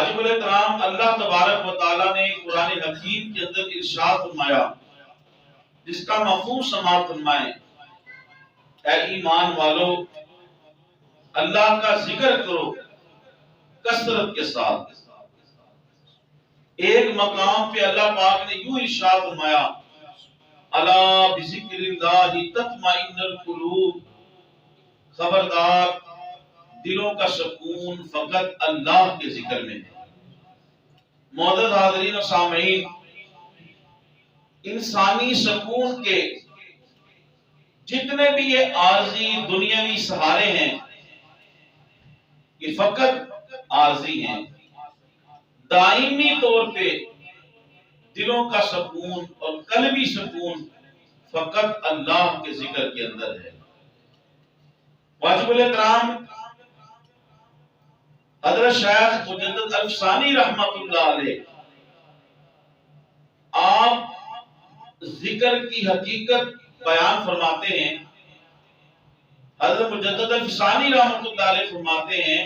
واجب الاحترام اللہ تبارک و تعالیٰ نے قرآن حکیم کے اندر ارشاد فرمایا، جس کا مفہوم سماعت فرمائیں، اے ایمان والو اللہ کا ذکر کرو کثرت کے ساتھ۔ ایک مقام پہ اللہ پاک نے یوں ارشاد فرمایا، الا بذکر اللہ تطمئن القلوب، خبردار دلوں کا سکون فقط اللہ کے ذکر میں ہے۔ معزز حاضرین و سامعین، انسانی سکون کے جتنے بھی یہ عارضی دنیاوی سہارے ہیں یہ فقط عارضی ہیں۔ دائمی طور پہ دلوں کا سکون اور قلبی سکون فقط اللہ کے ذکر کے اندر ہے۔ واجب الاحترام حضرت شیخ مجدد الفسانی رحمت اللہ علیہ آپ ذکر کی حقیقت بیان فرماتے ہیں۔ حضرت مجدد الفسانی رحمت اللہ علیہ فرماتے ہیں،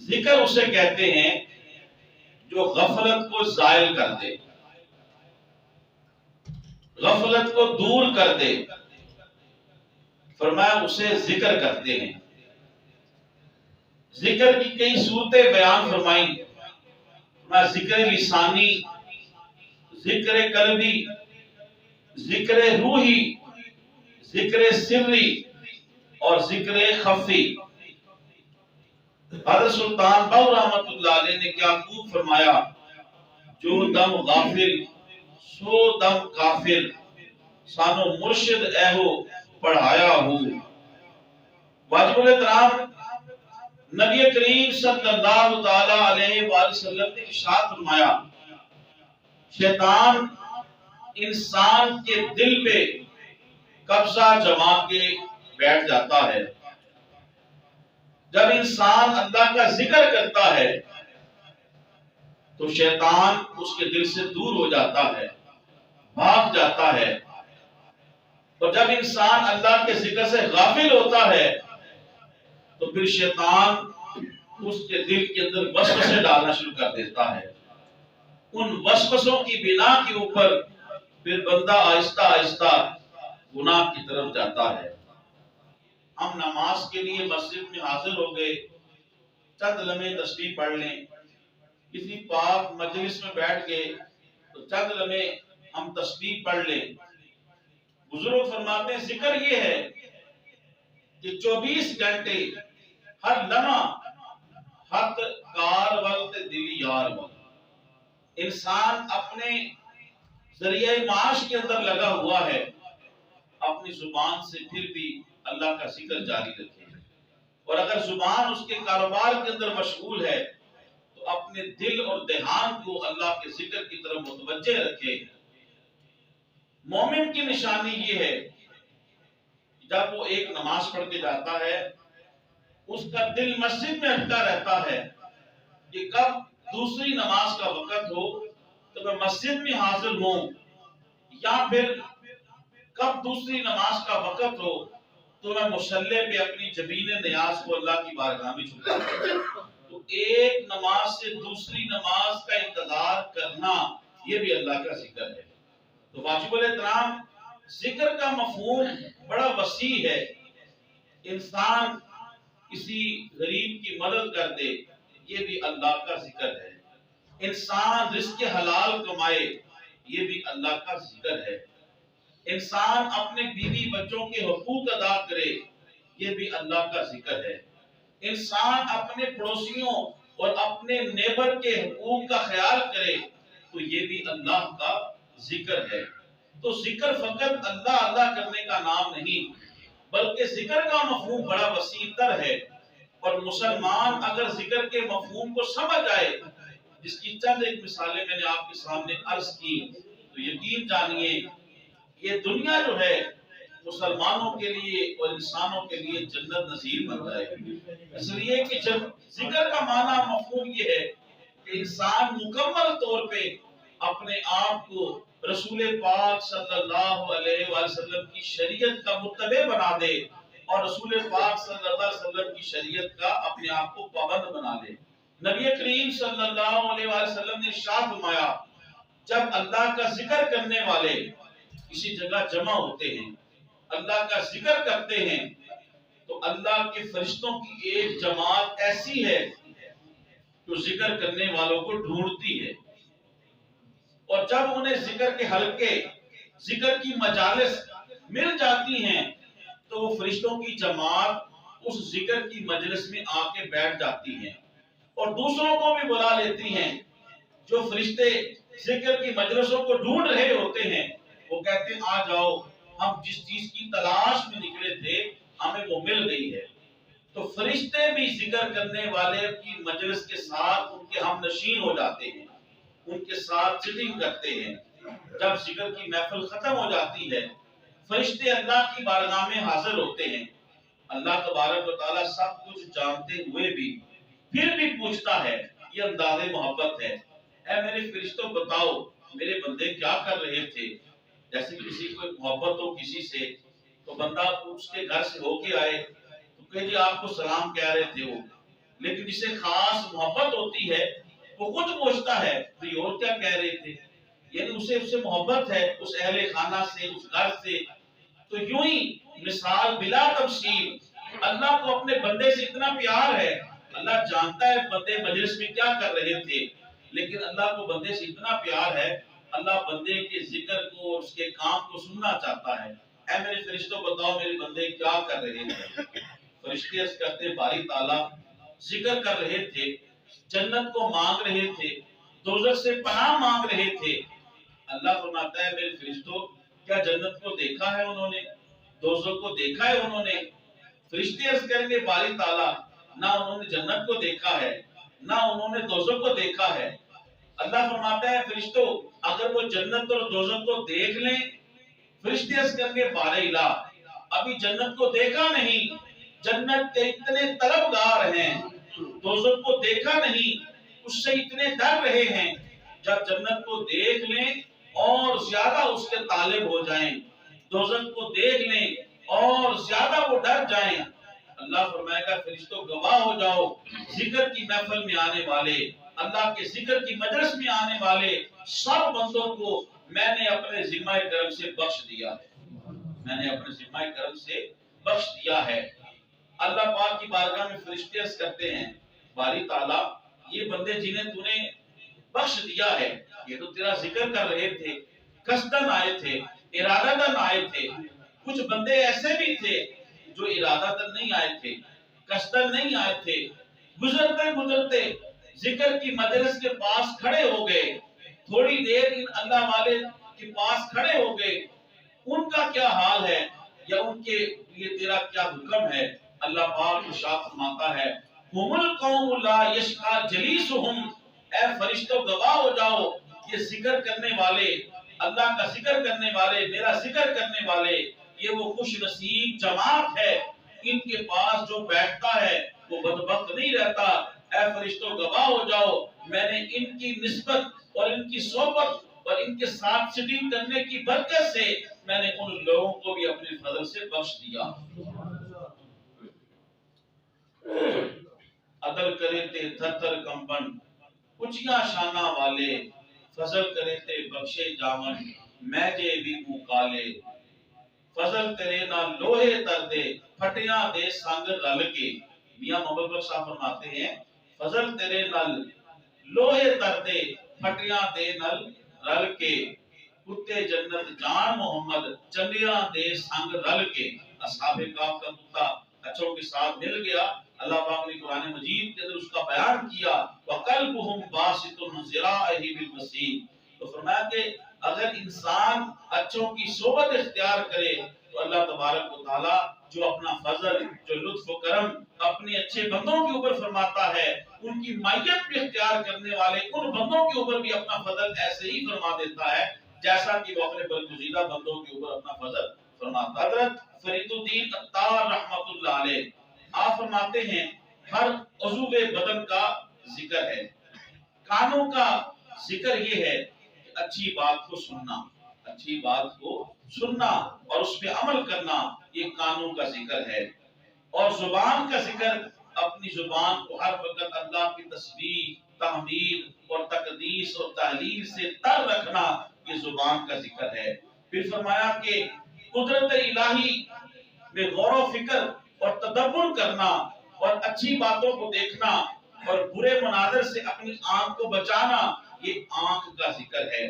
ذکر اسے کہتے ہیں جو غفلت کو زائل کر دے، غفلت کو دور کر دے، فرمایا اسے ذکر کہتے ہیں۔ ذکر کی کئی صورتیں بیان فرمائیں، فرمایا ذکر لسانی، ذکر قلبی، ذکر روحی، ذکر سری اور ذکر خفی۔ حضرت سلطان باہو رحمت اللہ علیہ نے کیا خوب فرمایا، جو دم غافل سو دم کافر، سانو مرشد اہو پڑھایا ہو۔ واجب الاحترام نبی کریم صلی اللہ تعالی علیہ وآلہ وسلم نے ارشاد فرمایا، شیطان انسان کے دل پہ قبضہ جما کے بیٹھ جاتا ہے۔ جب انسان اللہ کا ذکر کرتا ہے تو شیطان اس کے دل سے دور ہو جاتا ہے، بھاگ جاتا ہے۔ اور جب انسان اللہ کے ذکر سے غافل ہوتا ہے تو پھر شیطان اس کے دل کے اندر وسوسے ڈالنا شروع کر دیتا ہے۔ ان وسوسوں کی بنا کے اوپر پھر بندہ آہستہ آہستہ گناہ کی طرف جاتا ہے۔ ہم نماز کے لیے مسجد میں حاضر ہو گئے، چند لمحے تسبیح پڑھ لیں، کسی پاک مجلس میں بیٹھ گئے تو چند لمحے ہم تسبیح پڑھ لیں۔ بزرگ فرماتے ہیں ذکر یہ ہے کہ 24 گھنٹے ہر لمحہ حق کار وقت دلی یار وقت، انسان اپنے ذریعہ معاش کے اندر لگا ہوا ہے، اپنی زبان سے پھر بھی اللہ کا ذکر جاری رکھے، اور اگر زبان اس کے کاروبار کے اندر مشغول ہے تو اپنے دل اور دھیان کو اللہ کے ذکر کی طرف متوجہ رکھے۔ مومن کی نشانی یہ ہے جب وہ ایک نماز پڑھ کے جاتا ہے اس کا دل مسجد میں اٹکا رہتا ہے کہ کب دوسری نماز کا وقت ہو تو میں مسجد میں حاضر ہوں، یا پھر کب دوسری نماز کا وقت ہو تو میں مصلی پہ اپنی جبین نیاز کو اللہ کی بارگاہ میں جھکا دوں۔ تو ایک نماز سے دوسری نماز کا انتظار کرنا یہ بھی اللہ کا ذکر ہے۔ تو واجب الاحترام ذکر کا مفہوم بڑا وسیع ہے۔ انسان کسی غریب کی مدد کر دے یہ بھی اللہ کا ذکر ہے، انسان رزق حلال کمائے یہ بھی اللہ کا ذکر ہے، انسان اپنے بیوی بچوں کے حقوق ادا کرے یہ بھی اللہ کا ذکر ہے، انسان اپنے پڑوسیوں اور اپنے نیبر کے حقوق کا خیال کرے تو یہ بھی اللہ کا ذکر ہے۔ تو ذکر فقط اللہ اللہ کرنے کا نام نہیں بلکہ ذکر کا مفہوم بڑا وسیع تر ہے، اور مسلمان اگر ذکر کے مفہوم کو سمجھ آئے، جس کی چند ایک مثالیں میں نے آپ کے سامنے عرض کی، تو یقین جانیے یہ دنیا جو ہے مسلمانوں کے لیے اور انسانوں کے لیے جنت نصیب بن جائے گی۔ اس لیے کہ جب ذکر کا معنی مفہوم یہ ہے کہ انسان مکمل طور پہ اپنے آپ کو رسول پاک صلی اللہ علیہ وآلہ وسلم کی شریعت کا متبع بنا دے اور رسول پاک صلی اللہ علیہ وسلم کی شریعت کا اپنے آپ کو پابند بنا لے۔ نبی کریم صلی اللہ علیہ وسلم نے ارشاد فرمایا جب اللہ کا ذکر کرنے والے کسی جگہ جمع ہوتے ہیں اللہ کا ذکر کرتے ہیں تو اللہ کے فرشتوں کی ایک جماعت ایسی ہے جو ذکر کرنے والوں کو ڈھونڈتی ہے اور جب انہیں ذکر کے حلقے ذکر کی مجالس مل جاتی ہیں تو وہ فرشتوں کی جماعت اس ذکر کی مجلس میں آ کے بیٹھ جاتی ہیں اور دوسروں کو بھی بلا لیتی ہیں جو فرشتے ذکر کی مجلسوں کو ڈھونڈ رہے ہوتے ہیں وہ کہتے ہیں آ جاؤ ہم جس چیز کی تلاش میں نکلے تھے ہمیں وہ مل گئی ہے تو فرشتے بھی ذکر کرنے والے کی مجلس کے ساتھ ان کے ہم نشین ہو جاتے ہیں ان کے ساتھ سٹنگ کرتے ہیں جب ذکر کی محفل ختم ہو جاتی ہے فرشتے اللہ کی بارگاہ میں حاضر ہوتے ہیں اللہ تبارک و تعالیٰ سب کچھ جانتے ہوئے بھی پھر بھی پوچھتا ہے یہ انداز محبت ہے اے میرے فرشتوں بتاؤ میرے بندے کیا کر رہے تھے جیسے کسی کو محبت ہو کسی سے تو بندہ اس کے گھر سے ہو کے آئے تو کہ جی آپ کو سلام کہہ رہے تھے وہ لیکن جسے خاص محبت ہوتی ہے وہ خود پوچھتا ہے تو یہ اور کیا کہہ رہے تھے یعنی اسے اس سے محبت ہے اس اہل خانہ سے اس گھر سے تو یوں ہی مثال بلا تفصیل اللہ کو اپنے بندے سے اتنا پیار ہے اللہ جانتا ہے بندے مجلس میں کیا کر رہے تھے لیکن اللہ کو بندے سے اتنا پیار ہے اللہ بندے کے ذکر کو اور اس کے کام کو سننا چاہتا ہے اے میرے فرشتوں بتاؤ میرے بندے کیا کر رہے تھے فرشتے اس کہتے باری تعالیٰ ذکر کر رہے تھے جنت کو مانگ رہے تھے دوزخ سے پناہ مانگ رہے تھے اللہ فرماتا ہے میرے فرشتوں کیا جنت کو دیکھا ہے انہوں نے دوزخ کو دیکھا ہے انہوں نے فرشتے عرض کریں گے باری تعالیٰ نہ انہوں نے جنت کو دیکھا ہے نہ انہوں نے دوزخ کو دیکھا ہے اللہ فرماتا ہے فرشتوں اگر وہ جنت اور دوزخ کو دیکھ لیں فرشتے عرض کریں گے بار الہ ابھی جنت کو دیکھا نہیں جنت کے اتنے طلبگار ہیں دوزخ کو دیکھا نہیں اس سے اتنے ڈر رہے ہیں جب جنت کو دیکھ لیں اور زیادہ اس کے طالب ہو جائیں دوزخ کو دیکھ لیں اور زیادہ وہ ڈر جائیں اللہ فرمائے گا فرشتوں گواہ ہو جاؤ ذکر کی محفل میں آنے والے اللہ کے ذکر کی مجلس میں آنے والے سب بندوں کو میں نے اپنے ذمہ کرم سے بخش دیا ہے میں نے اپنے ذمہ کرم سے بخش دیا ہے اللہ پاک کی بارگاہ میں فرشتے عرض کرتے ہیں باری تعالیٰ یہ بندے جنہیں تو نے بخش دیا ہے یہ تو تیرا ذکر کر رہے تھے قصدن آئے تھے ارادتن آئے تھے کچھ بندے ایسے بھی تھے جو ارادتن نہیں آئے تھے قصدن نہیں آئے تھے گزرتے گزرتے ذکر کی مجلس کے پاس کھڑے ہو گئے تھوڑی دیر ان اللہ والے کے پاس کھڑے ہو گئے ان کا کیا حال ہے یا ان کے لیے تیرا کیا حکم ہے اللہ پاک ارشاد فرماتا ہے ہم القوم لا یشقى جلیسہم اے فرشتوں گواہ ہو جاؤ یہ ذکر کرنے والے اللہ کا ذکر کرنے والے میرا ذکر کرنے والے یہ وہ خوش نصیب جماعت ہے ان کے پاس جو بیٹھتا ہے وہ بدبخت نہیں رہتا اے فرشتوں گواہ ہو جاؤ میں نے ان کی نسبت اور ان کی صحبت اور ان کے ساتھ سٹنگ کرنے کی برکت سے میں نے ان لوگوں کو بھی اپنے فضل سے بخش دیا عدل کرے تے تھر تھر کمپن اچھیاں شانہ والے فضل کرے تے بخشے جاون میں جے بھی کالے فضل تیرے نہ لوہے تر دے پھٹیاں دے سنگ رل کے میاں محمد بخش صاحب فرماتے ہیں فضل تیرے نال لوہے تر دے پھٹیاں دے نل رل کے کتے جنت جان محمد چنڈیاں دے سنگ رل کے اصحاب کاف کا کتا اچھوں کے ساتھ مل گیا اللہ پاک نے قرآن مجید کے اندر اس کا بیان کیا وَقَلْبُهُمْ بَاسِطٌ ذِرَاعِهِ بِالْوَسِيلِ تو فرمایا کہ اگر انسان اچھوں کی صحبت اختیار کرے تو اللہ تبارک و تعالی جو اپنا فضل جو لطف و کرم اپنے اچھے بندوں کے اوپر فرماتا ہے ان کی مائیت بھی اختیار کرنے والے ان بندوں کے اوپر بھی اپنا فضل ایسے ہی فرما دیتا ہے جیسا کہ وہ اپنے برگزیدہ بندوں کے اوپر اپنا فضل فرماتا ہے حضرت فرید الدین عطار رحمت اللہ علیہ آپ فرماتے ہیں ہر عضو بدن کا ذکر ہے کانوں کا ذکر یہ ہے کہ اچھی بات کو سننا اچھی بات کو سننا اور اس پہ عمل کرنا یہ کانوں کا ذکر ہے اور زبان کا ذکر اپنی زبان کو ہر وقت اللہ کی تسبیح، تحمید اور تقدیس اور تحلیل سے تر رکھنا یہ زبان کا ذکر ہے۔ پھر فرمایا کہ قدرت الہی میں غور و فکر اور تدبر کرنا اور اچھی باتوں کو دیکھنا اور برے مناظر سے اپنی آنکھ کو بچانا یہ آنکھ کا ذکر ہے۔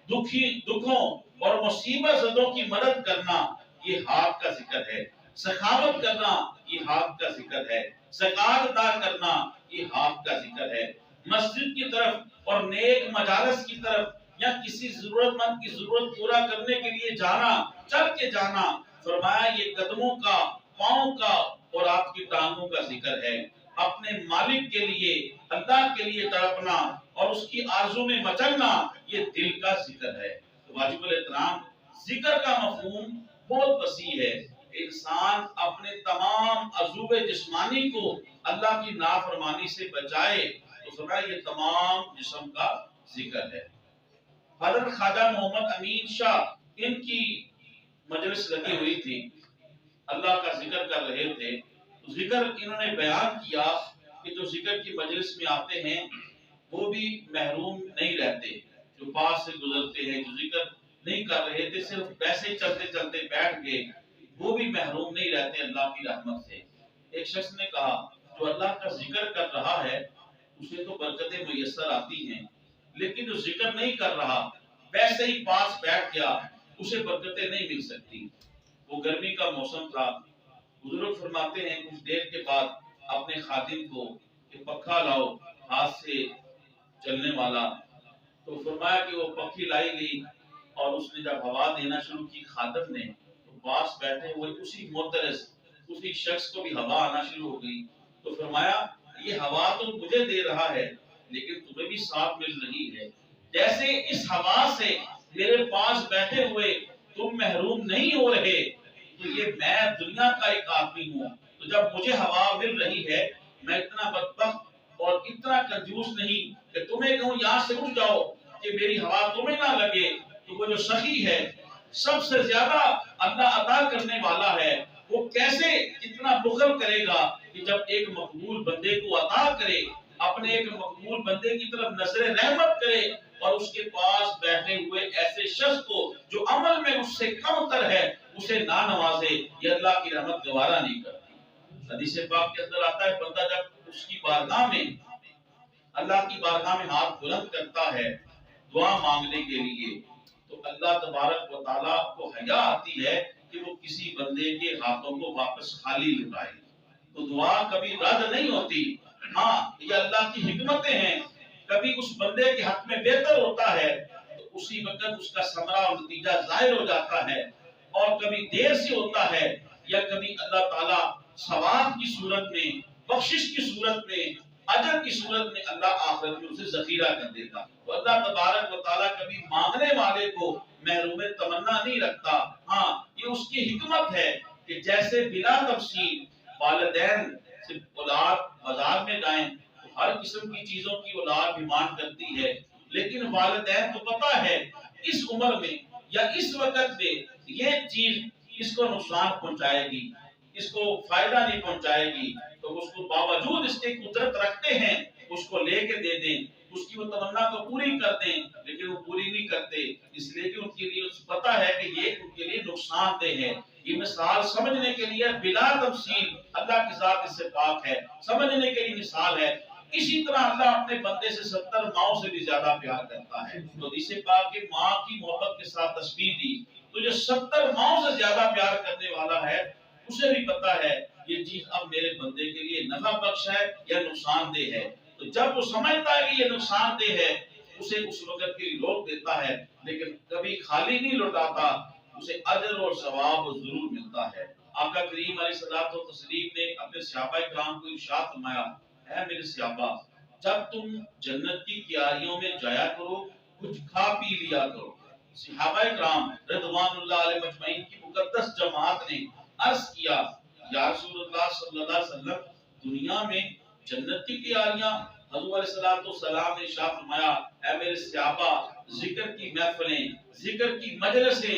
دکھوں اور مصیبت زدوں کی مدد کرنا یہ ہاتھ کا ذکر ہے۔ سخاوت کرنا یہ ہاتھ کا ذکر ہے۔ زکات ادا کرنا یہ ہاتھ کا ذکر ہے۔ مسجد کی طرف اور نیک مجالس کی طرف یا کسی ضرورت مند کی ضرورت پورا کرنے کے لیے جانا، چل کے جانا، فرمایا یہ قدموں کا، پاؤں کا اور آپ کی ٹانگوں کا ذکر ہے۔ اپنے مالک کے لیے، اللہ کے لیے تڑپنا اور اس کی آرزو میں مچلنا یہ دل کا ذکر ہے۔ تو واجب الاحترام ذکر کا مفہوم بہت وسیع ہے۔ انسان اپنے تمام عضو جسمانی کو اللہ کی نافرمانی سے بچائے تو فرمایا یہ تمام جسم کا ذکر ہے۔ حضرت خواجہ محمد امین شاہ ان کی مجلس لگی ہوئی تھی، اللہ کا ذکر کر رہے تھے، ذکر انہوں نے بیان کیا کہ جو ذکر کی مجلس میں آتے ہیں وہ بھی محروم نہیں رہتے، جو پاس سے گزرتے ہیں، جو ذکر نہیں کر رہے تھے، صرف ویسے چلتے چلتے بیٹھ گئے، وہ بھی محروم نہیں رہتے اللہ کی رحمت سے۔ ایک شخص نے کہا جو اللہ کا ذکر کر رہا ہے اسے تو برکتیں میسر آتی ہیں، لیکن جو ذکر نہیں کر رہا ویسے ہی پاس بیٹھ گیا اسے برکتیں نہیں مل سکتی۔ وہ گرمی کا موسم تھا، بزرگ فرماتے ہیں کچھ دیر کے بعد اپنے خادم کو کہ پکھا لاؤ ہاتھ سے چلنے والا، تو فرمایا کہ وہ پکھی لائی گئی اور اس نے جب ہوا دینا شروع کی خادم نے تو پاس بیٹھے ہوئے اسی معترض اسی شخص کو بھی ہوا آنا شروع ہو گئی، تو فرمایا یہ ہوا تو مجھے دے رہا ہے لیکن تمہیں بھی ساتھ مل رہی ہے، جیسے اس ہوا سے میرے پاس بیٹھے ہوئے تم محروم نہیں ہو رہے تو یہ میں دنیا کا ایک آدمی ہوں، تو جب مجھے ہوا مل رہی ہے میں اتنا بدبخت اور اتنا کنجوس نہیں کہ تمہیں کہوں یہاں سے اٹھ جاؤ کہ میری ہوا تمہیں نہ لگے۔ تو وہ جو سخی ہے سب سے زیادہ اللہ عطا کرنے والا ہے، وہ کیسے اتنا بخل کرے گا کہ جب ایک مقبول بندے کو عطا کرے، اپنے ایک مقبول بندے کی طرف نظر رحمت کرے اور اس کے پاس بیٹھے ہوئے ایسے شخص کو جو عمل میں اس سے کم تر ہے اسے نہ نوازے، یہ اللہ کی رحمت گوارا نہیں کرتی۔ حدیث پاک کے اندر آتا ہے بندہ جب اس کی بارگاہ میں، اللہ کی بارگاہ میں ہاتھ بلند کرتا ہے دعا مانگنے کے لیے تو اللہ تبارک و تعالیٰ کو حیا آتی ہے کہ وہ کسی بندے کے ہاتھوں کو واپس خالی لٹائے، تو دعا کبھی رد نہیں ہوتی۔ ہاں یہ اللہ کی حکمتیں ہیں، کبھی اس بندے کے حق میں بہتر ہوتا ہے تو اسی وقت اس کا ثمرہ اور نتیجہ ظاہر ہو جاتا ہے، اور کبھی دیر سے ہوتا ہے یا کبھی اللہ تعالیٰ ثواب کی صورت میں، بخشش کی صورت میں، اجر کی صورت میں اللہ آخرت میں اسے ذخیرہ کر دیتا۔ تو اللہ تبارک و تعالیٰ کبھی مانگنے والے کو محروم تمنا نہیں رکھتا۔ ہاں یہ اس کی حکمت ہے کہ جیسے بلا تفصیل والدین سے اولاد بازار میں جائیں تو ہر قسم کی چیزوں کی اولاد ڈیمانڈ کرتی ہے، لیکن والدین کو پتا ہے اس عمر میں یا اس وقت میں یہ چیز اس کو نقصان پہنچائے گی، اس کو فائدہ نہیں پہنچائے گی، تو اس کو باوجود اس کے قدرت رکھتے ہیں اس کو لے کے دے دیں، اس کی وہ تمنا کو پوری کر دیں، لیکن وہ پوری نہیں کرتے اس لیے کہ ان کے لیے پتا ہے کہ یہ ان کے لیے نقصان دہ ہے۔ یہ مثال سمجھنے کے لیے بلا تفصیل اللہ کی ذات اس سے پاک ہے، سمجھنے کے لیے مثال ہے۔ اسی طرح اللہ اپنے بندے سے 70 ماؤں سے بھی زیادہ پیار کرتا ہے، تو اسے پاک کہ ماں کی محبت کے ساتھ تشبیہ دی، تو جو 70 ماؤں سے زیادہ پیار کرنے والا ہے اسے بھی پتا ہے یہ چیز اب میرے بندے کے لیے نفع بخش ہے یا نقصان دہ ہے، تو جب وہ سمجھتا ہے کہ یہ نقصان دہ ہے اسے اس وقت کے لیے روک دیتا ہے، لیکن کبھی خالی نہیں لوٹاتا، اسے اجر اور ثواب ضرور ملتا ہے۔ آقا کریم علیہ الصلوۃ والتسلیم نے اپنے صحابہ کرام کو ارشاد فرمایا، اے میرے صحابہ جب تم جنت کی کیاریوں میں جایا کرو کچھ کھا پی لیا کرو۔ صحابہ کرام رضوان اللہ علیہ مجمعین کی مقدس جماعت نے عرض کیا یا رسول اللہ صلی اللہ علیہ وسلم دنیا میں جنت کی کیاریاں؟ حضور علیہ السلام نے ارشاد فرمایا، اے میرے صحابہ ذکر کی محفلیں، ذکر کی مجلسیں